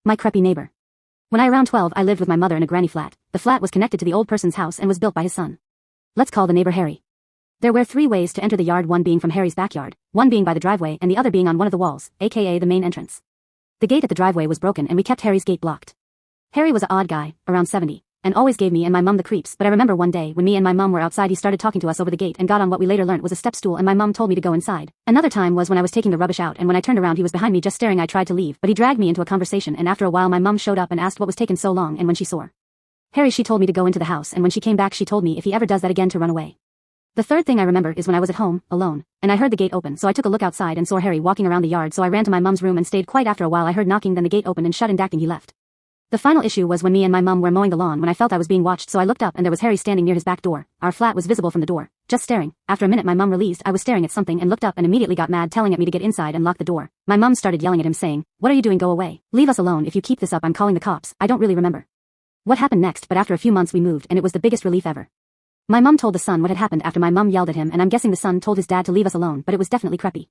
My creppy neighbor. When I around 12 I lived with my mother in a granny flat. The flat was connected to the old person's house and was built by his son. Let's call the neighbor Harry. There were 3 ways to enter the yard, one being from Harry's backyard, one being by the driveway and the other being on one of the walls, aka the main entrance. The gate at the driveway was broken and we kept Harry's gate blocked. Harry was an odd guy, around 70, and always gave me and my mum the creeps, but I remember one day when me and my mum were outside he started talking to us over the gate and got on what we later learnt was a step stool and my mum told me to go inside. Another time was when I was taking the rubbish out and when I turned around he was behind me just staring. I tried to leave but he dragged me into a conversation and after a while my mum showed up and asked what was taking so long and when she saw Harry she told me to go into the house and when she came back she told me if he ever does that again to run away. The third thing I remember is when I was at home, alone, and I heard the gate open so I took a look outside and saw Harry walking around the yard so I ran to my mum's room and stayed quiet. After a while I heard knocking, then the gate opened and shut and acting he left. The final issue was when me and my mum were mowing the lawn when I felt I was being watched so I looked up and there was Harry standing near his back door. Our flat was visible from the door, just staring. After a minute my mum realized I was staring at something and looked up and immediately got mad, telling at me to get inside and lock the door. My mum started yelling at him saying, "What are you doing? Go away. Leave us alone. If you keep this up I'm calling the cops." I don't really remember what happened next but after a few months we moved and it was the biggest relief ever. My mum told the son what had happened after my mum yelled at him and I'm guessing the son told his dad to leave us alone but it was definitely creepy.